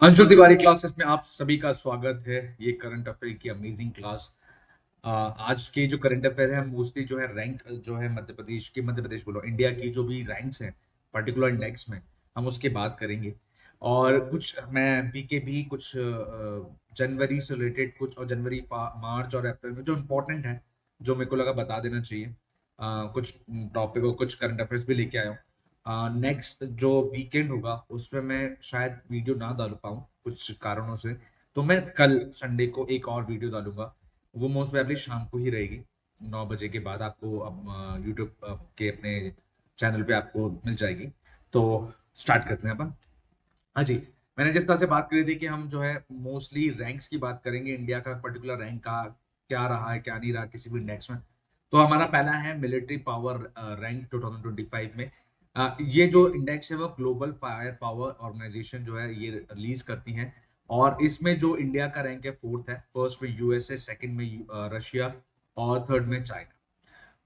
Anshul Tiwari classes में आप सभी का स्वागत है। ये करंट अफेयर की अमेजिंग क्लास। आज के जो करंट अफेयर है मोस्टली जो है रैंक जो है मध्य प्रदेश बोलो इंडिया की जो भी रैंक्स हैं पर्टिकुलर इंडेक्स में हम उसके बात करेंगे। और कुछ मैं बीके भी कुछ जनवरी से रिलेटेड कुछ और मार्च और अप्रैल में जो इम्पोर्टेंट है जो मेरे को लगा बता देना चाहिए। कुछ टॉपिक और कुछ करंट अफेयर्स भी लेके आया हूँ। नेक्स्ट जो वीकेंड होगा उसमें मैं शायद वीडियो ना डाल पाऊँ कुछ कारणों से, तो मैं कल संडे को एक और वीडियो डालूंगा। वो मोस्ट प्रोबेबली शाम को ही रहेगी, 9 बजे के बाद आपको अब यूट्यूब के अपने चैनल पे आपको मिल जाएगी। तो स्टार्ट करते हैं अपन। हाँ जी, मैंने जिस तरह से बात करी थी कि हम जो है मोस्टली रैंक्स की बात करेंगे, इंडिया का पर्टिकुलर रैंक का क्या रहा है क्या नहीं रहा किसी भी इंडेक्स में। तो हमारा पहला है मिलिट्री पावर रैंक 2025 में। ये जो इंडेक्स है वो ग्लोबल फायर पावर ऑर्गेनाइजेशन जो है ये रिलीज करती है। और इसमें जो इंडिया का रैंक है फोर्थ है, फर्स्ट में यूएसए, सेकंड में रशिया और थर्ड में चाइना।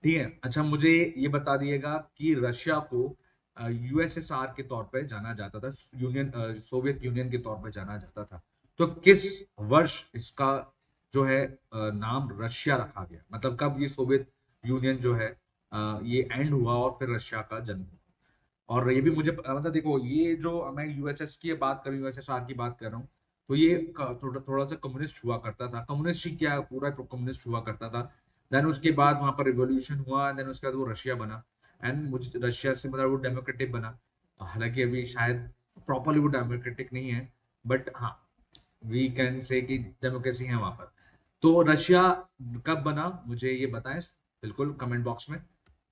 ठीक है, अच्छा मुझे ये बता दिएगा कि रशिया को यूएसएसआर के तौर पे जाना जाता था, सोवियत यूनियन के तौर पे जाना जाता था। तो किस वर्ष इसका जो है नाम रशिया रखा गया, मतलब कब ये सोवियत यूनियन जो है ये एंड हुआ और फिर रशिया का जन्म हुआ। और ये भी मुझे मतलब देखो, ये जो मैं यूएसएस की बात कर रहा हूँ, यूएसएसआर की बात कर रहा हूँ, तो ये थोड़ा थोड़ा सा कम्युनिस्ट हुआ करता था। कम्युनिस्ट ही क्या, पूरा कम्युनिस्ट हुआ करता था। देन उसके बाद वहां पर रिवॉल्यूशन हुआ, देन उसके बाद वो रशिया बना। एंड मुझे रशिया से मतलब वो डेमोक्रेटिक बना। हालांकि अभी शायद प्रॉपरली वो डेमोक्रेटिक नहीं है, बट हाँ वी कैन से कि डेमोक्रेसी है वहां पर। तो रशिया कब बना मुझे ये बताएं बिल्कुल कमेंट बॉक्स में।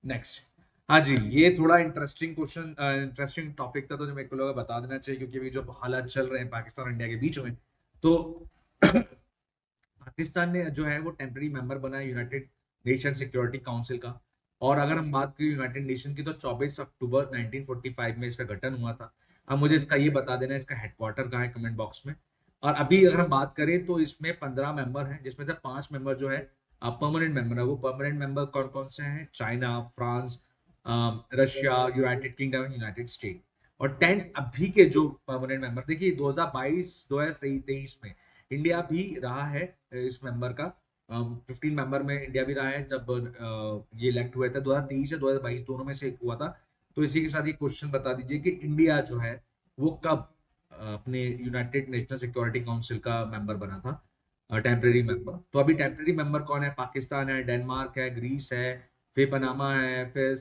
नेक्स्ट। हाँ जी, ये थोड़ा इंटरेस्टिंग क्वेश्चन, इंटरेस्टिंग टॉपिक था, तो जो मेरे को लगा बता देना चाहिए क्योंकि अभी जो हालात चल रहे हैं पाकिस्तान और इंडिया के बीच में। तो पाकिस्तान ने जो है वो टेम्पररी मेंबर बना है यूनाइटेड नेशन सिक्योरिटी काउंसिल का। और अगर हम बात करें यूनाइटेड नेशन की, तो 24 अक्टूबर 1945 में इसका गठन हुआ था। अब मुझे इसका ये बता देना इसका हेडक्वार्टर कहाँ है कमेंट बॉक्स में। और अभी अगर हम बात करें तो इसमें 15 मेंबर हैं, जिसमें से 5 मेंबर जो है परमानेंट मेंबर है। वो परमानेंट मेंबर कौन कौन से हैं? China, France, Russia, United kingdom, United state. और 10 अभी के जो परमानेंट मेंबर, देखिए 2022 2023 में इंडिया भी रहा है इस मेंबर का। 15 मेंबर में इंडिया भी रहा है जब ये इलेक्ट हुआ था 2023 या 2022 दोनों में से एक हुआ था। तो इसी के साथ ये क्वेश्चन बता दीजिए कि इंडिया जो है वो कब अपने यूनाइटेड नेशनल सिक्योरिटी काउंसिल का मेंबर बना था, टेम्परेरी मेंबर। तो अभी टेम्परेरी मेंबर कौन है? पाकिस्तान है, डेनमार्क है, ग्रीस है, फिर पनामा है, फिर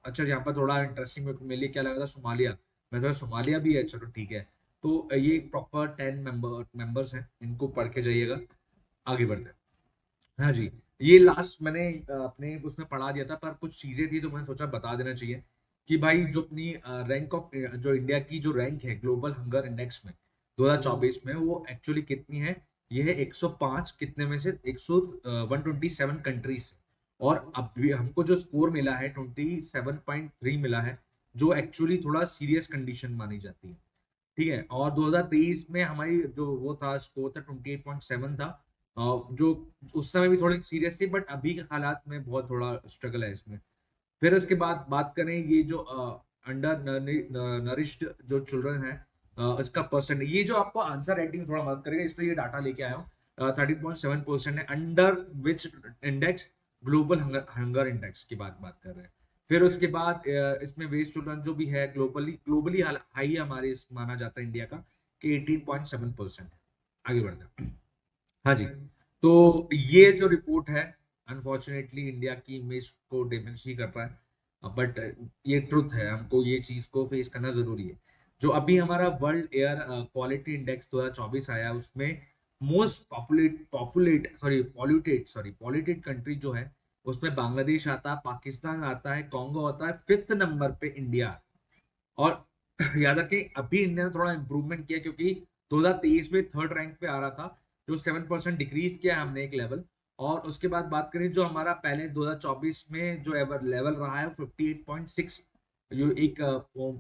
अच्छा यहाँ पर थोड़ा इंटरेस्टिंग मेरे लिए क्या लगा था, सोमालिया। मैं थोड़ा सोमालिया भी है, चलो ठीक है। तो ये प्रॉपर 10 मेंबर्स हैं, इनको पढ़ के जाइएगा। आगे बढ़ते हैं। हाँ जी, ये लास्ट मैंने अपने उसमें पढ़ा दिया था, पर कुछ चीजें थी तो मैंने सोचा बता देना चाहिए कि भाई जो अपनी रैंक ऑफ जो इंडिया की जो रैंक है ग्लोबल हंगर इंडेक्स में 2024 में, वो एक्चुअली कितनी है? ये है 105, कितने में से 127 कंट्रीज से। और अब भी हमको जो स्कोर मिला है 27.3 मिला है, जो एक्चुअली थोड़ा सीरियस कंडीशन मानी जाती है। ठीक है, और 2023 में हमारी जो वो था स्कोर था 28.7 था। जो उस समय भी थोड़ी सीरियस थी, बट अभी के हालात में बहुत थोड़ा स्ट्रगल है इसमें। फिर उसके बाद बात करें ये जो अंडर नरिश्ड जो चिल्ड्रन है, इसका परसेंट, ये जो आपको आंसर राइटिंग थोड़ा मदद करेगा इसलिए ये डाटा लेके आया हूँ। 13.7% है, under which index? Global hunger index की बात कर रहे हैं। फिर उसके बाद इसमें वेस्ट चिल्ड्रन जो भी है ग्लोबली ग्लोबली हाई हमारे माना जाता है इंडिया का कि 18.7% है। आगे बढ़ते हैं। हाँ जी, तो ये जो रिपोर्ट है अनफॉर्चुनेटली इंडिया की इमेज को डैमेज ही कर रहा है, बट ये ट्रुथ है, हमको ये चीज को फेस करना जरूरी है। जो अभी हमारा वर्ल्ड एयर क्वालिटी इंडेक्स 2024 आया, उसमें मोस्ट पॉल्यूटेड कंट्री जो है उसमें बांग्लादेश आता है, पाकिस्तान आता है, कॉन्गो आता है, 5th नंबर पे इंडिया आता है। और याद रखें अभी इंडिया ने थोड़ा इंप्रूवमेंट किया क्योंकि 2023 में थर्ड रैंक पे आ रहा था, जो 7% डिक्रीज किया हमने एक लेवल। और उसके बाद बात करें जो हमारा पहले 2024 में जो एवर लेवल रहा है 58.6, जो एक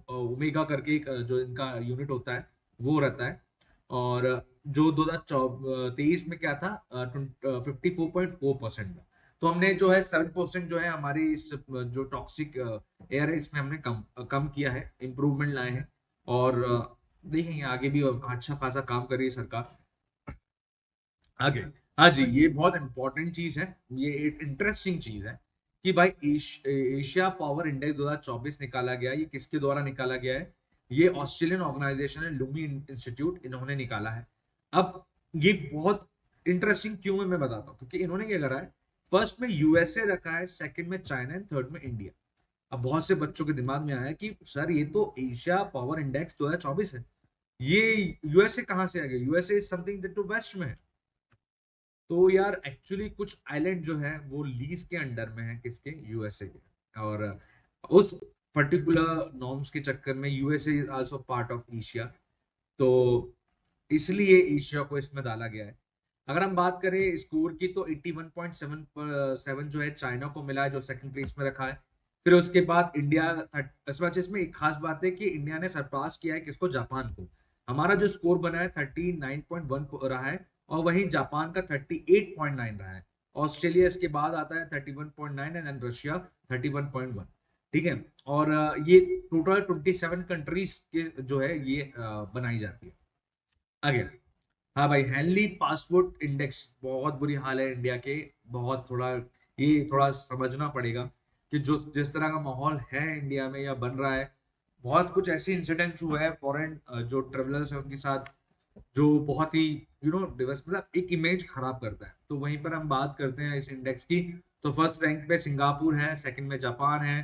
ओमेगा करके एक जो इनका यूनिट होता है वो रहता है। और जो 2023 में क्या था 54.4% था। तो हमने जो है 7% जो है हमारे इस जो टॉक्सिक एयर है इसमें हमने कम कम किया है, इम्प्रूवमेंट लाए हैं। और देखेंगे आगे भी अच्छा खासा काम कर रही है सरकार आगे। हाँ जी, ये बहुत इंपॉर्टेंट चीज है, ये एक इंटरेस्टिंग चीज है कि भाई एशिया पावर इंडेक्स 2024 निकाला गया। ये किसके द्वारा निकाला गया है? ये ऑस्ट्रेलियन ऑर्गेनाइजेशन है लुमी इंस्टीट्यूट, इन्होंने निकाला है। अब ये बहुत इंटरेस्टिंग क्यों है मैं बताता हूँ, क्योंकि इन्होंने क्या करा है, फर्स्ट में यूएसए रखा है, सेकंड में चाइना एंड थर्ड में इंडिया। अब बहुत से बच्चों के दिमाग में आया कि सर ये तो एशिया पावर इंडेक्स 2024 है, ये यूएसए कहाँ से आ गया? USA is something that to west में है। तो यार एक्चुअली कुछ आइलैंड जो है वो लीज के अंडर में है, किसके? यूएसए के। और उस पर्टिकुलर नॉर्म्स के चक्कर में USA is also part of Asia, तो इसलिए एशिया को इसमें डाला गया है। अगर हम बात करें स्कोर की तो 81.7 जो है चाइना को मिला है, जो सेकंड प्लेस में रखा है। फिर उसके बाद इंडिया, इसमें एक खास बात है कि इंडिया ने सरपास किया है किसको? जापान को। हमारा जो स्कोर बना है 39.1 रहा है, और वहीं जापान का 38.9 रहा है। ऑस्ट्रेलिया इसके बाद आता है 31.9 एंड रशिया 31.1। ठीक है, और ये टोटल 27 कंट्रीज के जो है ये बनाई जाती है। आगे, हाँ भाई, हेनली पासपोर्ट इंडेक्स बहुत बुरी हाल है इंडिया के। बहुत थोड़ा ये थोड़ा समझना पड़ेगा कि जो जिस तरह का माहौल है इंडिया में या बन रहा है, बहुत कुछ ऐसे इंसिडेंट्स हुए हैं फॉरेन जो ट्रेवलर्स है उनके साथ, जो बहुत ही डिवर्स मतलब एक इमेज खराब करता है। तो वहीं पर हम बात करते हैं इस इंडेक्स की, तो फर्स्ट रैंक पे सिंगापुर है, सेकंड में जापान है,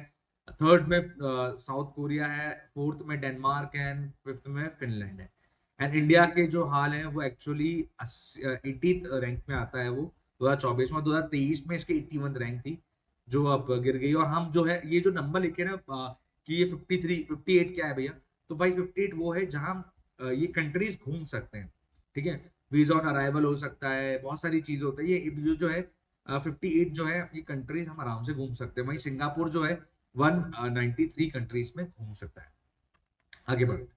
थर्ड में साउथ कोरिया है, फोर्थ में डेनमार्क है, एंड फिफ्थ में फिनलैंड है। एंड इंडिया के जो हाल है वो एक्चुअली 80th रैंक में आता है वो 2024 में। 2023 में इसकी 81 रैंक थी, जो अब गिर गई। और हम जो है ये जो नंबर लिखे ना कि ये 53 58 क्या है भैया, तो भाई 58 वो है जहां ये कंट्रीज घूम सकते हैं। ठीक है, वीजा ऑन अराइवल हो सकता है, बहुत सारी चीज होती है। ये जो है 58 जो है ये कंट्रीज हम आराम से घूम सकते हैं। वहीं सिंगापुर जो है 193 कंट्रीज में घूम सकता है। आगे बढ़ो।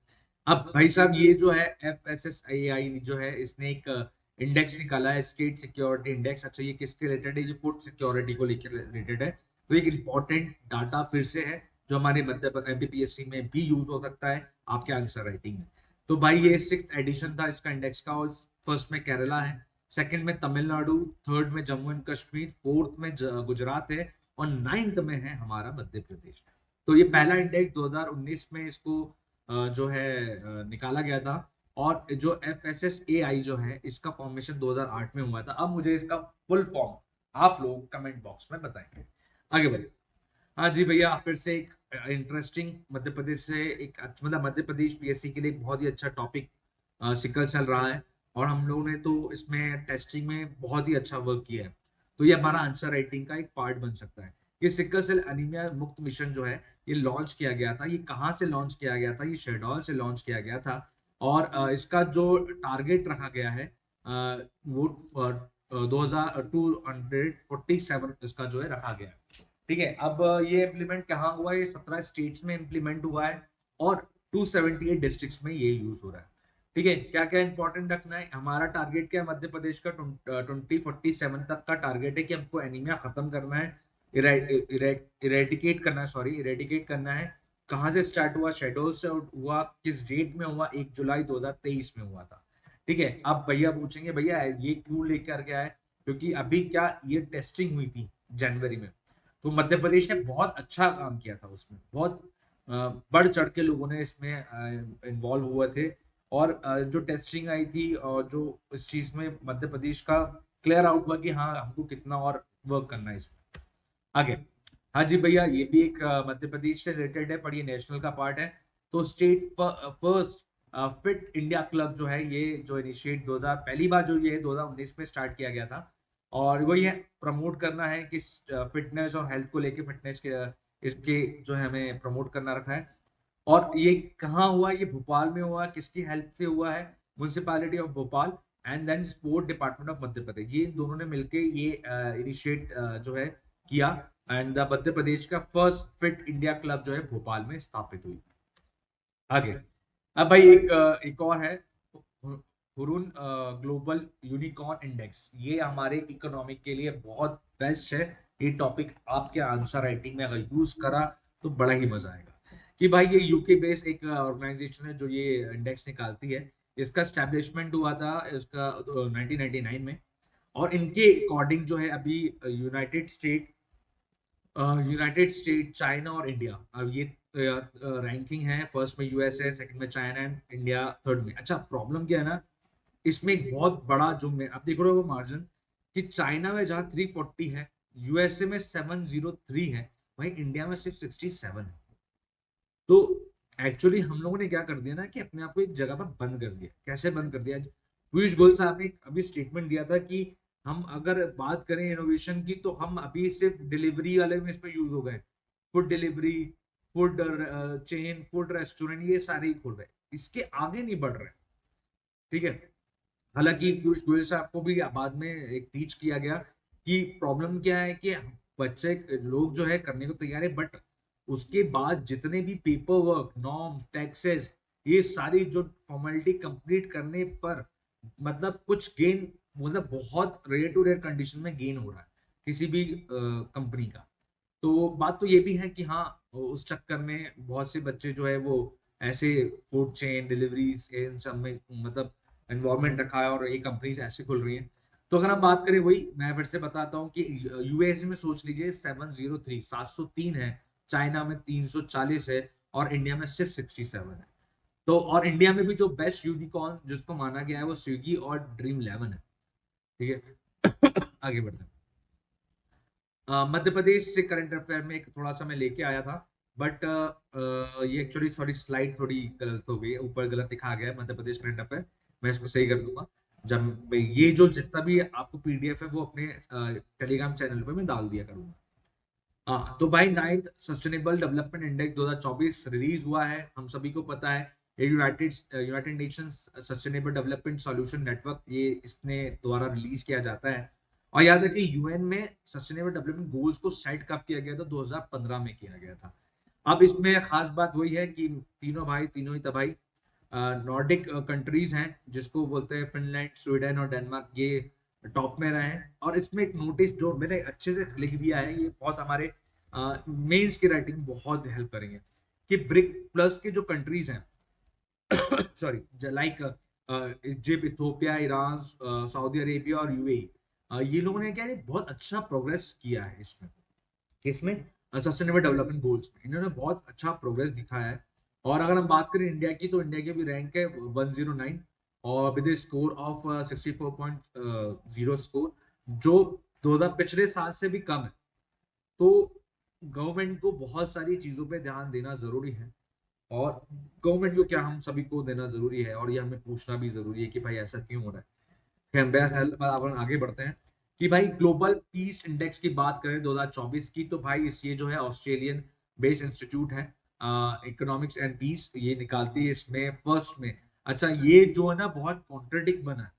अब भाई साहब ये जो है FSSAI जो है इसने एक इंडेक्स निकाला है, स्टेट सिक्योरिटी इंडेक्स। अच्छा, ये किसके रिलेटेड है? ये फूड सिक्योरिटी को लेकर रिलेटेड है। तो एक इंपॉर्टेंट डाटा फिर से है जो हमारे मध्य MPPSC में भी यूज हो सकता है आपके आंसर राइटिंग में। तो भाई ये 6th एडिशन था इसका इंडेक्स का, और फर्स्ट में केरला है, सेकंड में तमिलनाडु, थर्ड में जम्मू एंड कश्मीर, फोर्थ में गुजरात है, और नाइन्थ में है हमारा मध्य प्रदेश। तो ये पहला इंडेक्स 2019 में इसको जो है निकाला गया था। और जो FSSAI जो है इसका फॉर्मेशन 2008 में हुआ था। अब मुझे इसका फुल फॉर्म आप लोग कमेंट बॉक्स में बताएंगे। आगे बढ़िए। हाँ जी भैया, फिर से एक इंटरेस्टिंग मध्य प्रदेश से एक मतलब मध्य प्रदेश PSC के लिए एक बहुत ही अच्छा टॉपिक सिकल चल रहा है, और हम लोगों ने तो इसमें टेस्टिंग में बहुत ही अच्छा वर्क किया है। तो ये हमारा आंसर राइटिंग का एक पार्ट बन सकता है। ये सिकल सेल एनीमिया मुक्त मिशन जो है ये लॉन्च किया गया था। ये कहाँ से लॉन्च किया गया था? ये शहडोल से लॉन्च किया गया था। और इसका जो टारगेट रखा गया है वो 2247 इसका जो है रखा गया है। ठीक है, अब ये इम्प्लीमेंट कहाँ हुआ है? ये 17 स्टेट्स में इम्प्लीमेंट हुआ है, और 278 डिस्ट्रिक्ट्स में ये यूज हो रहा है। ठीक है, क्या क्या इंपॉर्टेंट रखना है? हमारा टारगेट क्या है? मध्य प्रदेश का 2047 तक का टारगेट है कि हमको एनीमिया खत्म करना है, इरेडिकेट करना है, सॉरी इरेडिकेट करना है। कहाँ से स्टार्ट हुआ? शेडोल से हुआ। किस डेट में हुआ? 1 जुलाई 2023 में हुआ था। ठीक है, अब भैया पूछेंगे भैया ये क्यों लेकर के आए? क्योंकि अभी क्या ये टेस्टिंग हुई थी जनवरी में, तो मध्य प्रदेश ने बहुत अच्छा काम किया था उसमें। बहुत बढ़ चढ़ के लोगों ने इसमें इन्वॉल्व हुए थे। और जो टेस्टिंग आई थी और जो इस चीज में मध्य प्रदेश का क्लियर आउट हुआ कि हाँ हमको कितना और वर्क करना है इसमें। आगे, हाँ जी भैया, ये भी एक मध्य प्रदेश से रिलेटेड है, पर ये नेशनल का पार्ट है। तो state first fit India club जो है ये जो इनिशिएट 2000 पहली बार जो ये 2019 में स्टार्ट किया गया था। और वही है, प्रमोट करना है कि फिटनेस और हेल्थ को लेके, फिटनेस के इसके जो है हमें प्रमोट करना रखा है। और ये कहाँ हुआ? ये भोपाल में हुआ। किसकी हेल्प से हुआ है? Municipality of Bhopal and then sport department of Madhya Pradesh, ये इन दोनों ने मिलके ये इनिशिएट जो है किया। एंड मध्य प्रदेश का फर्स्ट फिट इंडिया क्लब जो है भोपाल में स्थापित हुई। आगे, अब भाई एक और है, हुरुन ग्लोबल यूनिकॉर्न इंडेक्स। ये हमारे इकोनॉमिक के लिए बहुत बेस्ट है। ये टॉपिक आपके आंसर राइटिंग में अगर यूज करा तो बड़ा ही मजा आएगा। कि भाई ये यूके बेस्ड एक ऑर्गेनाइजेशन है जो ये इंडेक्स निकालती है। इसका स्टैब्लिशमेंट हुआ था इसका 1999 में। और इनके अकॉर्डिंग जो है अभी यूनाइटेड स्टेट, चाइना और इंडिया, अब ये रैंकिंग है। फर्स्ट में यूएस है, सेकंड में चाइना है, इंडिया थर्ड में। अच्छा, प्रॉब्लम क्या है ना, इसमें एक बहुत बड़ा जो मैं आप देख रहे हो वो मार्जिन, कि चाइना में जहाँ 340 है, यूएसए में 703 है, वहीं इंडिया में सिर्फ 67 है। तो एक्चुअली हम लोगों ने क्या कर दिया ना कि अपने आप को एक जगह पर बंद कर दिया। कैसे बंद कर दिया? पीयूष गोयल साहब ने अभी स्टेटमेंट दिया था कि हम अगर बात करें इनोवेशन की, तो हम अभी सिर्फ डिलीवरी वाले में इसमें यूज हो गए। Food delivery, food chain, food restaurant, ये सारे ही खोल रहे हैं, इसके आगे नहीं बढ़ रहे। ठीक है। हालांकि पीयूष गोयल साहब को भी बाद में एक टीच किया गया कि प्रॉब्लम क्या है, कि बच्चे लोग जो है करने को तैयार है, बट उसके बाद जितने भी पेपर वर्क, नॉर्म, टैक्सेस, ये सारी जो फॉर्मेलिटी कंप्लीट करने पर मतलब कुछ गेन, मतलब बहुत रेयर टू रेयर कंडीशन में गेन हो रहा है किसी भी कंपनी का। तो बात तो ये भी है कि हाँ, उस चक्कर में बहुत से बच्चे जो है वो ऐसे फूड चेन, डिलीवरीज, इन सब में मतलब एनवायरमेंट रखा है, और ये कंपनीज ऐसे खुल रही हैं। तो अगर हम बात करें, वही मैं फिर से बताता हूँ कि यूएस में सोच लीजिए 703 है, चाइना में 340 है, और इंडिया में सिर्फ 67 है। तो और इंडिया में भी जो बेस्ट यूनिकॉर्न जिसको माना गया है वो स्विगी और ड्रीम 11 है। ठीक है। आगे बढ़ते हैं। मध्य प्रदेश से करंट अफेयर में एक थोड़ा सा मैं लेके आया था, बट ये एक्चुअली सॉरी स्लाइड थोड़ी गलत हो गई है, ऊपर गलत दिखा गया है मध्य प्रदेश करंट अफेयर। मैं इसको सही कर दूंगा जब ये जो जितना भी आपको पीडीएफ है वो अपने टेलीग्राम चैनल पे मैं डाल दिया करूंगा। हाँ, तो भाई ninth sustainable development index 2024 release हुआ है, हम सभी को पता है। ये United Nations sustainable development solution network, ये इसने द्वारा रिलीज किया जाता है। और याद रखिए, यूएन में सस्टेनेबल डेवलपमेंट गोल्स को सेट कब किया गया था? 2015 में किया गया था। अब इसमें खास बात वही है कि तीनों भाई, तीनों ही तबाही नॉर्डिक कंट्रीज हैं, जिसको बोलते हैं फिनलैंड, स्वीडन और डेनमार्क, ये टॉप में रहे हैं। और इसमें एक नोटिस जो मैंने अच्छे से लिख दिया है, ये बहुत हमारे मेंस की राइटिंग बहुत हेल्प करेंगे, कि ब्रिक प्लस के जो कंट्रीज हैं sorry, like Egypt, Ethiopia, Iran, Saudi Arabia और यूएई, ये लोगों ने क्या है, बहुत अच्छा प्रोग्रेस किया है इसमें। किसमें? सस्टेनेबल डेवलपमेंट गोल्स में इन्होंने बहुत अच्छा प्रोग्रेस दिखाया है। और अगर हम बात करें इंडिया की, तो इंडिया की भी रैंक है 109, और विद स्कोर ऑफ 64.0 स्कोर, जो 2000 पिछले साल से भी कम है। तो गवर्नमेंट को बहुत सारी चीजों पे ध्यान देना जरूरी है, और गवर्नमेंट को क्या, हम सभी को देना जरूरी है, और ये हमें पूछना भी जरूरी है कि भाई ऐसा क्यों हो रहा है। अपन आगे बढ़ते हैं कि भाई ग्लोबल पीस इंडेक्स की बात करें 2024 की, तो भाई इस ये जो है ऑस्ट्रेलियन बेस्ड इंस्टीट्यूट है, इकोनॉमिक्स एंड पीस, ये निकालती है इसमें फर्स्ट में। अच्छा, ये जो है ना बहुत कॉन्ट्रडिक्ट बना है,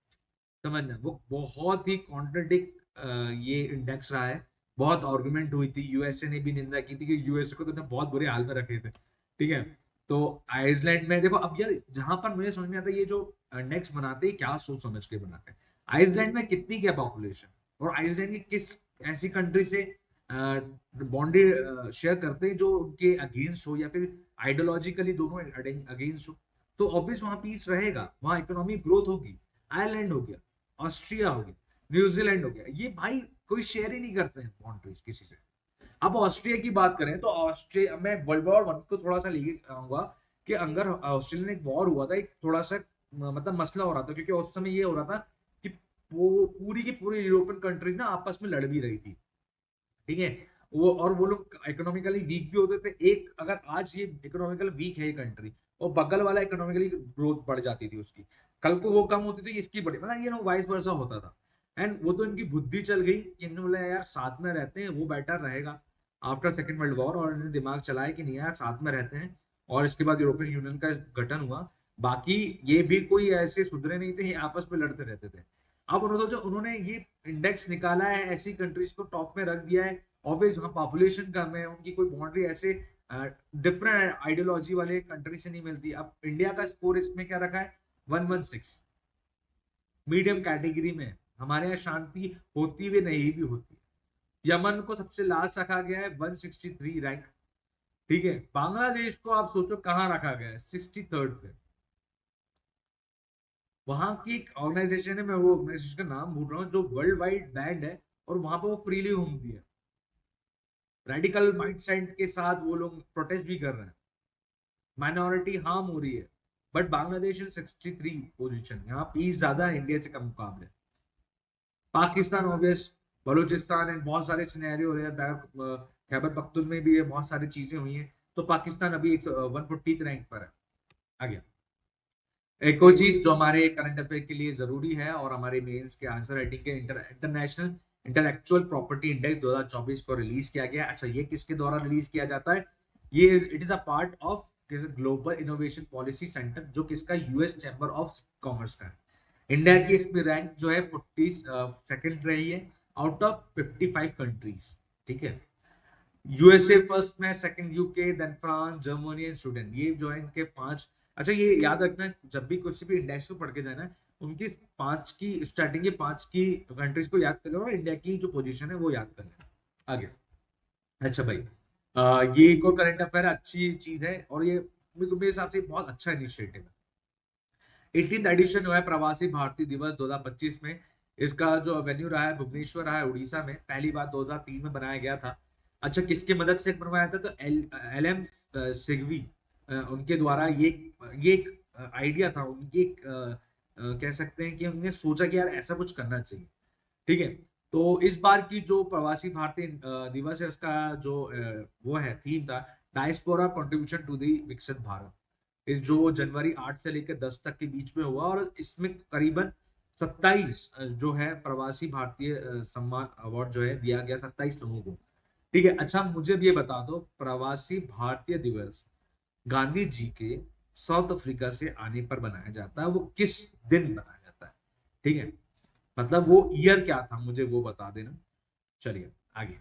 समझना, वो बहुत ही कॉन्ट्रडिक्ट ये इंडेक्स रहा है। बहुत आर्गुमेंट हुई थी, यूएसए ने भी निंदा की थी कि यूएसए को तो बहुत बुरे हाल में रखे थे। ठीक है। तो आइसलैंड में देखो, अब यार जहां पर मुझे समझ में आता है, ये जो इंडेक्स बनाते हैं क्या सोच समझ के बनाते हैं। आइसलैंड में कितनी क्या पॉपुलेशन, और आइसलैंड की किस ऐसी कंट्री से बाउंड्री शेयर करते हैं जो उनके अगेंस्ट हो, या फिर आइडियोलॉजिकली दोनों अगेंस्ट हो। तो ऑब्वियस वहां पीस रहेगा, वहां इकोनॉमिक ग्रोथ होगी। आयरलैंड हो गया, ऑस्ट्रिया हो गया, न्यूजीलैंड हो गया, ये भाई कोई शेयर ही नहीं करते हैं बाउंड्रीज किसी से। अब ऑस्ट्रिया की बात करें, तो ऑस्ट्रिया में वर्ल्ड वॉर 1 को थोड़ा सा लेके आऊंगा, कि अगर ऑस्ट्रेलिया में एक वॉर हुआ था, एक थोड़ा सा मतलब मसला हो रहा था, क्योंकि उस समय ये हो रहा था कि वो पूरी की पूरी यूरोपियन कंट्रीज ना आपस में लड़ भी रही थी। ठीक है। वो लोग इकोनॉमिकली वीक भी होते थे। एक अगर आज ये इकोनॉमिकल वीक है ये कंट्री, और बगल वाला इकोनॉमिकली ग्रोथ बढ़ जाती थी उसकी, कल को वो कम होती थी, इसकी बढ़ी, मतलब ये ना वाइस वर्सा होता था। एंड वो तो इनकी बुद्धि चल गई कि इन्होंने बोला यार साथ में रहते हैं वो बेटर रहेगा आफ्टर सेकेंड वर्ल्ड वॉर, और इन्होंने दिमाग चलाया कि नहीं यार साथ में रहते हैं। और इसके बाद यूरोपियन यूनियन का गठन हुआ। बाकी ये भी कोई ऐसे सुधरे नहीं थे, ये आपस में लड़ते रहते थे। अब उन्होंने जो उन्होंने ये इंडेक्स निकाला है, ऐसी कंट्रीज को टॉप में रख दिया है। ऑब्वियस वहाँ पॉपुलेशन कम है, उनकी कोई बाउंड्री ऐसे डिफरेंट आइडियोलॉजी वाले कंट्री से नहीं मिलती। अब इंडिया का स्कोर इसमें क्या रखा है? 116, मीडियम कैटेगरी में है। हमारे यहाँ शांति होती भी नहीं भी होती है। यमन को सबसे लास्ट रखा गया है 163 रैंक। ठीक है, बांग्लादेश को आप सोचो कहाँ रखा गया है, 63rd पे। वहां की एक ऑर्गेनाइजेशन है, मैं वो ऑर्गेनाइजेशन का नाम भूल रहा हूँ, जो वर्ल्ड वाइड बैंड है, और वहां पर वो फ्रीली घूमती है। रेडिकल माइंडसेट के साथ वो लोग प्रोटेस्ट भी कर रहे हैं, माइनॉरिटी हार्म हो रही है, बट बांग्लादेश इन 63 पोजीशन, यहाँ पीस ज्यादा है इंडिया से कम मुकाबले। पाकिस्तान ऑब्वियस, बलूचिस्तान एंड बहुत सारे सिनेरियो हो रहे हैं, खैबर पख्तून में भी ये बहुत सारी चीजें हुई हैं, तो पाकिस्तान अभी 140 रैंक पर है। आगे एक और चीज जो हमारे करंट अफेयर के लिए जरूरी है और हमारे मेंस के आंसर राइटिंग के, इंटरनेशनल इंटेलेक्चुअल प्रॉपर्टी इंडेक्स 2024 को रिलीज किया गया। अच्छा, ये किसके द्वारा रिलीज किया जाता है? ये it is a part of global innovation policy centre, जो किसका, यूएस चैम्बर ऑफ कॉमर्स का है। इंडिया की इसमें रैंक जो है 42nd रही है आउट ऑफ 55 कंट्रीज। ठीक है, यूएसए फर्स्ट में, second UK, then France, Germany and Sweden, ये जो है इनके पांच। अच्छा, ये याद रखना, जब भी कुछ भी इंडेक्स को पढ़ के जाना, उनकी पांच की स्टार्टिंग के पांच की कंट्रीज को याद कर लो और इंडिया की जो पोजीशन है वो याद कर लेना। आगे, अच्छा भाई, ये एक और करंट अफेयर अच्छी चीज है, और ये मेरे हिसाब से बहुत अच्छा इनिशिएटिव है। 18th एडिशन हुआ है प्रवासी भारतीय दिवस 2025 में। इसका जो वेन्यू रहा है भुवनेश्वर रहा है उड़ीसा में, पहली बार 2003 में बनाया गया था। अच्छा, किसके मदद से बनवाया था? तो एल एम सिगवी, उनके द्वारा ये एक आइडिया था, उनकी एक कह सकते हैं कि उन्होंने सोचा कि यार ऐसा कुछ करना चाहिए। ठीक है, तो इस बार की जो प्रवासी भारतीय दिवस है, उसका जो वो है थीम था, डायस्पोरा कंट्रीब्यूशन टू दी विकसित भारत। इस जो जनवरी 8 से लेकर 10 तक के बीच में हुआ, और इसमें करीबन 27 जो है प्रवासी भारतीय सम्मान अवार्ड जो है दिया गया 27 लोगों को। ठीक है, अच्छा मुझे भी ये बता दो, प्रवासी भारतीय दिवस गांधी जी के साउथ अफ्रीका से आने पर बनाया जाता है, वो किस दिन बनाया जाता है? ठीक है, मतलब वो ईयर क्या था, मुझे वो बता देना। चलिए आगे।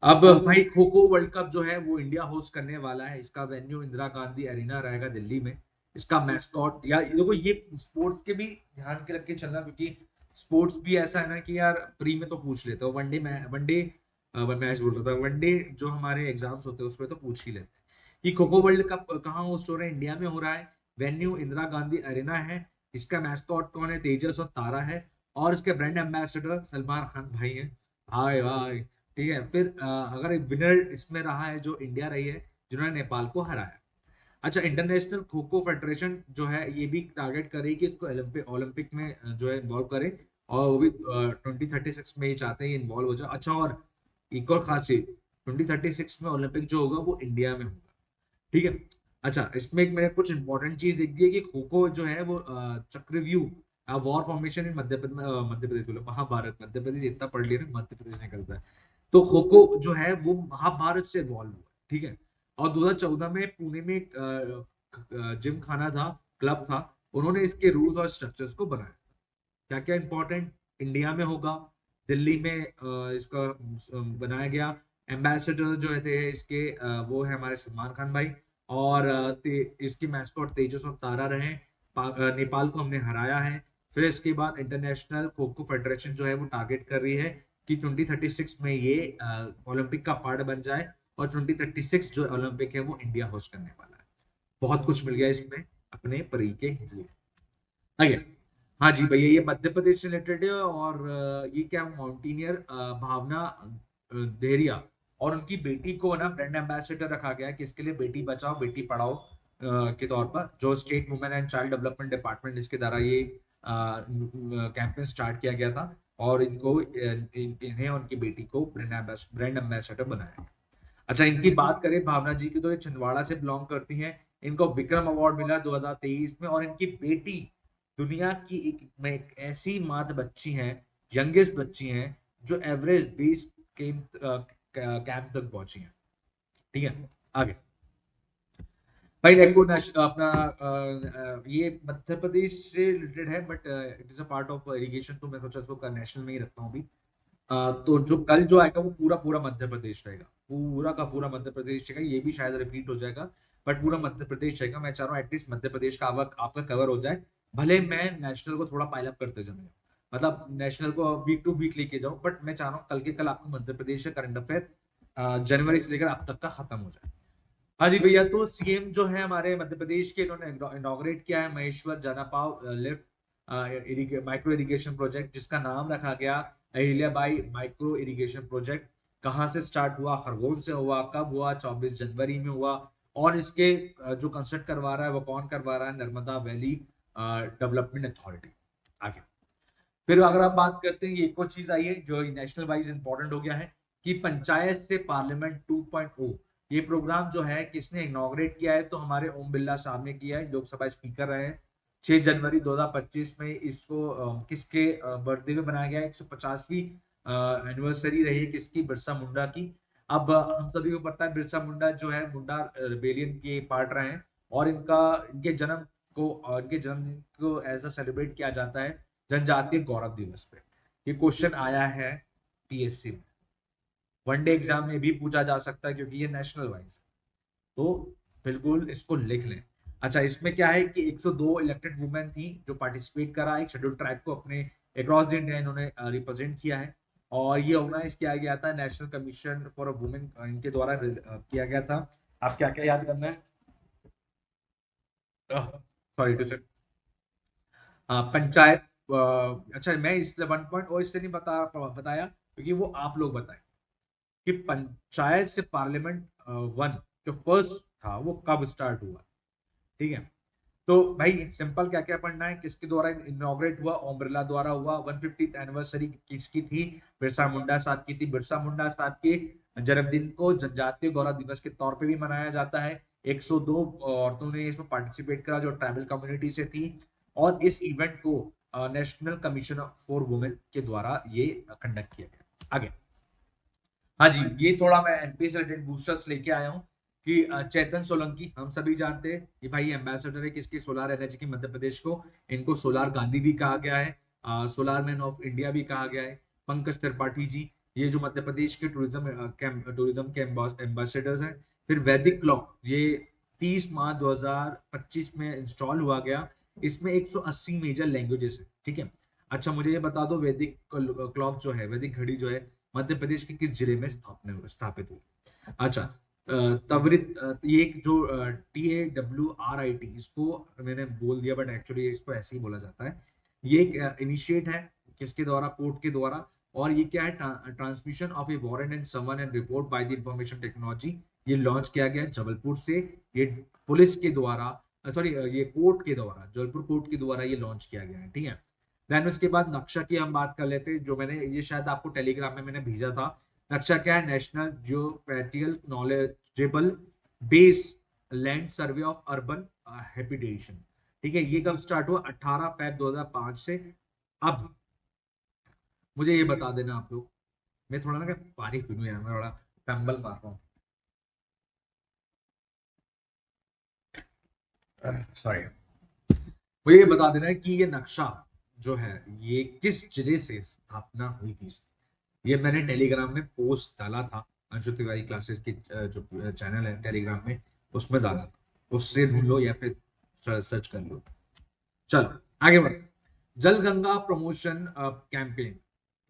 अब भाई, खो खो वर्ल्ड कप जो है वो इंडिया होस्ट करने वाला है। इसका वेन्यू इंदिरा गांधी एरिना रहेगा दिल्ली में। इसका मैस्कॉट, या देखो ये स्पोर्ट्स के भी ध्यान के रख के चलना, क्योंकि स्पोर्ट्स भी ऐसा है ना कि यार प्री में तो पूछ लेते हो, वनडे मैच बोल रहा था, वनडे जो हमारे एग्जाम्स होते हैं उसमें तो पूछ ही लेते हैं कि खो खो वर्ल्ड कप कहाँ होस्ट हो रहा है। इंडिया में हो रहा है, वेन्यू इंदिरा गांधी एरिना है। इसका मैस्कॉट कौन है? तेजस और तारा है, और इसके ब्रांड एम्बेसडर सलमान खान भाई हैं। हाय भाई, ठीक है। फिर अगर विनर इसमें रहा है जो इंडिया रही है, जिन्होंने नेपाल को हराया। अच्छा, इंटरनेशनल खो खो फेडरेशन जो है ये भी टारगेट कर रही है कि इसको ओलंपिक में जो है इन्वॉल्व करे, और वो भी 2036 में ही चाहते हैं इन्वॉल्व हो जाए। अच्छा, और एक और खास चीज, 2036 में ओलंपिक जो होगा वो इंडिया में होगा। ठीक है। अच्छा, इसमें एक मैंने कुछ इंपॉर्टेंट चीज देख दी है कि खो खो जो है वो चक्रव्यूह वॉर फॉर्मेशन इन मध्य प्रदेश बोलो, महाभारत, मध्य प्रदेश इतना पढ़ लिया ना, मध्य प्रदेश निकलता है। तो खो खो जो है वो महाभारत से इवॉल्व हुआ। ठीक है, और 2014 में पुणे में एक जिम खाना था, क्लब था, उन्होंने इसके रूल्स और स्ट्रक्चर्स को बनाया। क्या क्या इंपॉर्टेंट, इंडिया में होगा, दिल्ली में इसका बनाया गया। एम्बेसडर जो है थे इसके वो है हमारे सलमान खान भाई, और इसकी मैस्कॉट तेजस और तारा रहे। नेपाल को हमने हराया है। फिर इसके बाद इंटरनेशनल खो खो फेडरेशन जो है वो टारगेट कर रही है कि 2036 में ये ओलंपिक का पार्ट बन जाए, और 2036 जो ओलंपिक है वो इंडिया होस्ट करने वाला है। बहुत कुछ मिल गया इसमें अपने परी के लिए। आगे, हाँ जी भैया, ये मध्य प्रदेश से रिलेटेड है, और ये क्या, माउंटेनियर भावना देहरिया और उनकी बेटी को ना ब्रांड एम्बेसडर रखा गया है, किसके लिए? बेटी बचाओ बेटी पढ़ाओ के तौर पर, जो state women and child development department, इसके द्वारा ये कैंपेन स्टार्ट किया गया था, और इनको इन्हें और उनकी बेटी को ब्रांड एम्बेसडर बनाया गया। अच्छा, इनकी बात करें भावना जी की, तो ये छिंदवाड़ा से बिलोंग करती हैं। इनको विक्रम अवार्ड मिला 2023 में, और इनकी बेटी दुनिया की एक ऐसी मात्र बच्ची हैं, यंगेस्ट बच्ची हैं, जो एवरेज 20 कैंप तक पहुंची हैं। ठीक है, आगे भाई, रेको अपना ये मध्य प्रदेश से रिलेटेड है, but it is a part of irrigation, तो मैं सोचा इसको नेशनल में ही रखता हूँ अभी। तो जो कल जो आएगा वो पूरा पूरा मध्य प्रदेश रहेगा, पूरा का पूरा मध्य प्रदेश रहेगा। ये भी शायद रिपीट हो जाएगा, बट पूरा मध्य प्रदेश रहेगा। मैं चाह रहा हूँ एटलीस्ट मध्य प्रदेश का आपका कवर हो जाए, भले मैं नेशनल को थोड़ा पाइल अप करते जाऊँ, मतलब नेशनल को वीक टू वीक लेके जाऊँ, बट मैं चाह रहा हूँ कल के कल आपको मध्य प्रदेश से करंट अफेयर जनवरी से लेकर अब तक का खत्म हो जाए। हाँ जी भैया, तो सीएम जो है हमारे मध्य प्रदेश के, इन्होंने इनॉग्रेट किया है Maheshwar Janapav lift micro irrigation project, जिसका नाम रखा गया अहिल्याबाई माइक्रो इरिगेशन प्रोजेक्ट। कहाँ से स्टार्ट हुआ? खरगोन से हुआ। कब हुआ? 24 जनवरी में हुआ। और इसके जो कंस्ट्रक्ट करवा रहा है वो कौन करवा रहा है? Narmada valley development authority. आगे फिर अगर आप बात करते हैं, ये एक और चीज आई है जो नेशनल वाइज इंपॉर्टेंट हो गया है कि पंचायत से पार्लियामेंट 2.0, ये प्रोग्राम जो है किसने इनॉग्रेट किया है? तो हमारे ओम बिरला साहब ने किया है, लोकसभा स्पीकर रहे हैं। 6 जनवरी 2025 में इसको किसके बर्थडे में बनाया गया है? 150वीं एनिवर्सरी रही है किसकी? बिरसा मुंडा की। अब हम सभी को पता है बिरसा मुंडा जो है मुंडा रिबेलियन के पार्ट रहे हैं, और इनके जन्मदिन को ऐसा सेलिब्रेट किया जाता है जनजातीय गौरव दिवस पे। ये क्वेश्चन आया है पीएससी में, वनडे एग्जाम में भी पूछा जा सकता है क्योंकि ये नेशनल वाइज है, तो बिल्कुल इसको लिख लें। अच्छा, इसमें क्या है कि 102 इलेक्टेड वुमेन थी जो पार्टिसिपेट करा, एक शेड्यूल ट्राइब को अपने अक्रॉस द इंडिया इन्होंने रिप्रेजेंट किया है। और ये ऑर्गेनाइज किया गया था नेशनल कमीशन फॉर वुमेन, इनके द्वारा किया गया था। आप क्या क्या याद करना है? सॉरी टू से पंचायत। अच्छा, मैं इस 1.0 इससे नहीं बताया क्योंकि वो आप लोग बताएं कि पंचायत से पार्लियामेंट 1 जो फर्स्ट था वो कब स्टार्ट हुआ। ठीक है, तो भाई सिंपल क्या क्या पढ़ना है, किसके द्वारा इनॉग्रेट हुआ? ओम बिरला द्वारा हुआ। 150th एनिवर्सरी किसकी थी? बिरसा मुंडा साहब की थी। बिरसा मुंडा साहब के जन्मदिन को जनजातीय गौरव दिवस के तौर पे भी मनाया जाता है। 102 औरतों ने इसमें पार्टिसिपेट करा जो ट्राइबल कम्युनिटी से थी, और इस इवेंट को नेशनल कमीशन फॉर वुमेन के द्वारा ये कंडक्ट किया गया। आगे, हाँ जी, ये थोड़ा मैं एनपी से रिलेटेड बूस्टर्स लेके आया हूँ कि चेतन सोलंकी हम सभी जानते हैं कि भाई एम्बेसडर है किसकी? सोलार एनर्जी की मध्य प्रदेश को। इनको सोलार गांधी भी कहा गया है, सोलार मैन ऑफ इंडिया भी कहा गया है। पंकज त्रिपाठी जी, ये जो मध्य प्रदेश के टूरिज्म के एम्बेसडर्स हैं। फिर वैदिक क्लॉक, ये 30 मार्च 2025 में इंस्टॉल हुआ गया। इसमें 180 मेजर लैंग्वेजेस है। ठीक है, अच्छा मुझे ये बता दो, वैदिक क्लॉक जो है, वैदिक घड़ी जो है, मध्य प्रदेश के किस जिले में स्थापित हुई? अच्छा, त्वरित ये एक जो TAWRIT, इसको मैंने बोल दिया बट एक्चुअली इसको ऐसे ही बोला जाता है। ये एक इनिशिएट है किसके द्वारा? कोर्ट के द्वारा। और ये क्या है? Transmission of a warrant and summon and report by the information technology. ये लॉन्च किया गया जबलपुर से। ये पुलिस के द्वारा, सॉरी, ये कोर्ट के द्वारा, जबलपुर कोर्ट के द्वारा ये लॉन्च किया गया है। ठीक है, देन उसके बाद नक्शा की हम बात कर लेते हैं, जो मैंने ये शायद आपको टेलीग्राम में मैंने भेजा था। नक्शा क्या है? National geospatial knowledgeable base land survey of urban habitation. ठीक है, ये कब स्टार्ट हुआ? 18 फरवरी 2005 से। अब मुझे ये बता देना आप लोग, मैं थोड़ा ना पानी पी लूं यार, मैं थोड़ा टंबल मार रहा हूँ, सॉरी। मुझे ये बता देना है कि ये नक्शा जो है ये किस जिले से स्थापना हुई थी। ये मैंने टेलीग्राम में पोस्ट डाला था, अंशु तिवारी क्लासेस की जो चैनल है टेलीग्राम में, उसमें डाला था, उससे ढूंढ लो या फिर सर्च कर लो। चलो आगे बढ़, जल गंगा प्रमोशन कैंपेन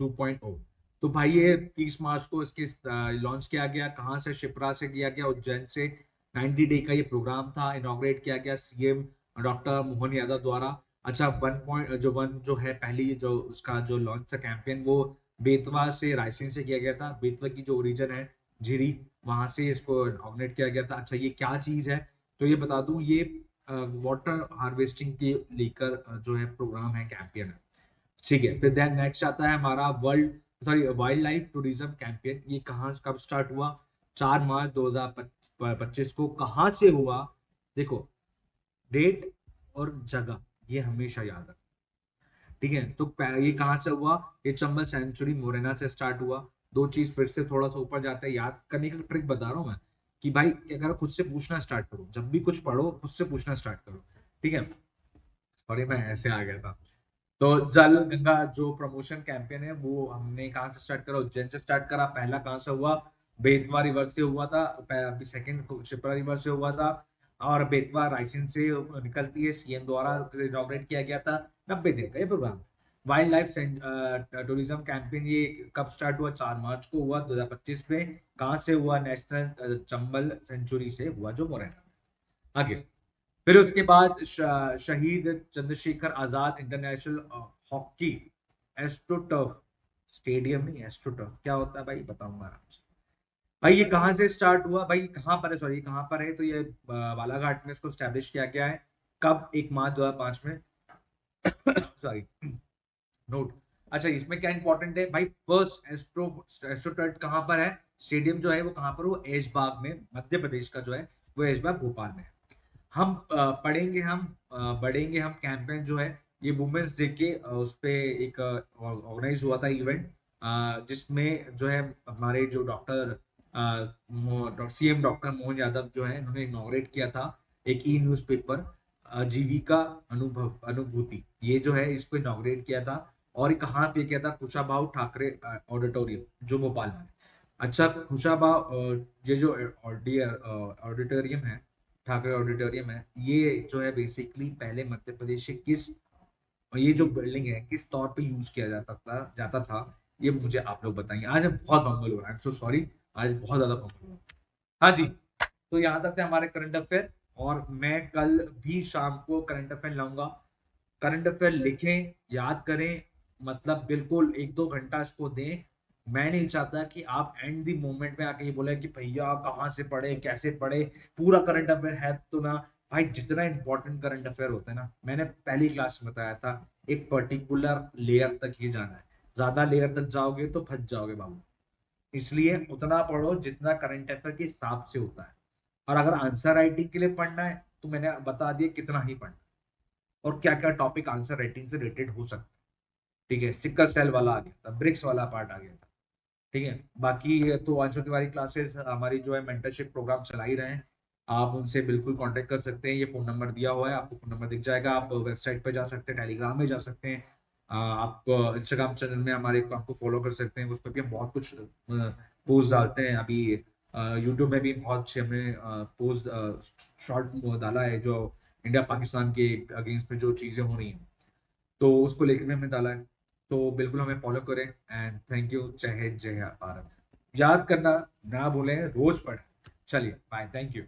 2.0। तो भाई ये 30 मार्च को इसके लॉन्च किया गया। कहाँ से? शिप्रा से किया गया, उज्जैन से। 90 डे का ये प्रोग्राम था, इनॉग्रेट किया गया सीएम डॉक्टर मोहन यादव द्वारा। अच्छा, 1 जो है पहली जो उसका जो लॉन्च था कैंपेन, वो बेतवा से रायसेन से किया गया था। बेतवा की जो ओरिजिन है झिरी, वहां से इसको इनॉग्रेट किया गया था। अच्छा, ये क्या चीज है? तो ये बता दूं, ये वाटर हार्वेस्टिंग के लेकर जो है प्रोग्राम है, कैंपेन है। ठीक है, फिर देन नेक्स्ट आता है हमारा वाइल्ड लाइफ टूरिज्म कैंपेन। ये कहाँ कब स्टार्ट हुआ? 4 मार्च 2025 को। कहाँ से हुआ? देखो, डेट और जगह ये हमेशा याद रखना। ठीक है, तो ये कहाँ से हुआ? ये चंबल सेंचुरी मोरेना से स्टार्ट हुआ। दो चीज फिर से थोड़ा सा ऊपर जाते हैं, याद करने का ट्रिक बता रहा हूँ मैं कि भाई अगर खुद से पूछना स्टार्ट करो, जब भी कुछ पढ़ो खुद से पूछना स्टार्ट करो। ठीक है, सॉरी मैं ऐसे आ गया था। तो जल गंगा जो प्रमोशन कैंपेन है वो हमने कहाँ से स्टार्ट करा? उज्जैन से स्टार्ट करा। पहला कहाँ से हुआ? बेतवा रिवर से हुआ था। अभी सेकंड शिप्रा रिवर से हुआ था। और बेतवा रायसेन से निकलती है, सीएम द्वारा इनॉग्रेट किया गया था। 90 दिन का ये program. Wildlife tourism campaign ये कब स्टार्ट हुआ? 4 मार्च को हुआ 2025 में। कहाँ से हुआ? नेशनल चंबल सेंचुरी से हुआ, जो मोरैना में। आगे फिर उसके बाद शहीद Chandrashekhar Azad international hockey astroturf stadium, नहीं एस्ट्रोटर्फ क्या होता है भाई, बताऊंगा आराम से। भाई ये कहाँ से स्टार्ट हुआ? भाई कहाँ पर है, सॉरी कहाँ पर है, तो ये बालाघाट में इसको स्टैब्लिश किया गया है। कब? 1 मार्च 2005 में। Sorry, note. अच्छा, इसमें क्या इंपॉर्टेंट है भाई? फर्स्ट एस्ट्रोटर्फ कहाँ पर है? स्टेडियम जो है वो कहाँ पर? वो ऐशबाग में, मध्य प्रदेश का जो है वो ऐशबाग भोपाल में है। हम पढ़ेंगे, हम बढ़ेंगे हम कैंपेन जो है ये वुमेन्स डे के उस पे एक ऑर्गेनाइज हुआ था इवेंट, जिसमें जो है हमारे जो doctor CM doctor Mohan Yadav जो है इन्होंने इनॉग्रेट किया था एक ई न्यूज़पेपर, जीविका अनुभूति, ये जो है इसको इनॉग्रेट किया था। और ये कहाँ पे किया था? कुशाभाऊ ठाकरे ऑडिटोरियम जो भोपाल में है। अच्छा, कुशाभाऊ ये जो ऑडिटोरियम है, ठाकरे ऑडिटोरियम है, ये जो है बेसिकली पहले मध्य प्रदेश के किस, ये जो बिल्डिंग है किस तौर पे यूज किया जाता था, ये मुझे आप लोग बताएंगे। आज हम बहुत फंबल हो रहा है, सो सॉरी, आज बहुत ज्यादा फंबल हो रहा है। हाँ जी, तो यहाँ तक थे हमारे करंट अफेयर, और मैं कल भी शाम को करंट अफेयर लाऊंगा। करंट अफेयर लिखें, याद करें, मतलब बिल्कुल 1-2 घंटा इसको दें। मैं नहीं चाहता कि आप एंड दी मोमेंट में आके ये बोले कि भैया कहाँ से पढ़े, कैसे पढ़े, पूरा करंट अफेयर है तो ना। भाई जितना इंपॉर्टेंट करंट अफेयर होता है ना, मैंने पहली क्लास में बताया था, एक पर्टिकुलर लेयर तक ही जाना है। ज्यादा लेयर तक जाओगे तो फंस जाओगे बाबू। इसलिए उतना पढ़ो जितना करंट अफेयर के हिसाब से होता है। और अगर आंसर राइटिंग के लिए पढ़ना है तो मैंने बता दिया कितना ही पढ़ना है, और क्या क्या टॉपिक आंसर राइटिंग से रिलेटेड हो सकता है। ठीक है, सिक्कल सेल वाला आ गया था, ब्रिक्स वाला पार्ट आ गया था। ठीक है, बाकी तो अंशु तिवारी क्लासेस हमारी जो है मेंटरशिप प्रोग्राम चला ही रहे हैं। आप उनसे बिल्कुल कांटेक्ट कर सकते हैं, ये फोन नंबर दिया हुआ है, आपको फोन नंबर दिख जाएगा। आप वेबसाइट पे जा सकते हैं, टेलीग्राम में जा सकते हैं, आप इंस्टाग्राम चैनल में हमारे आपको फॉलो कर सकते हैं, उस पर भी हम बहुत कुछ पोस्ट डालते हैं। अभी यूट्यूब में भी बहुत अच्छे हमने पोस्ट शॉर्ट डाला है, जो इंडिया पाकिस्तान के अगेंस्ट में जो चीज़ें हो रही हैं, तो उसको लेकर भी हमने डाला है। तो बिल्कुल हमें फॉलो करें, एंड थैंक यू। जय हिंद, जय भारत। याद करना ना भूलें, रोज पढ़ें। चलिए बाय, थैंक यू।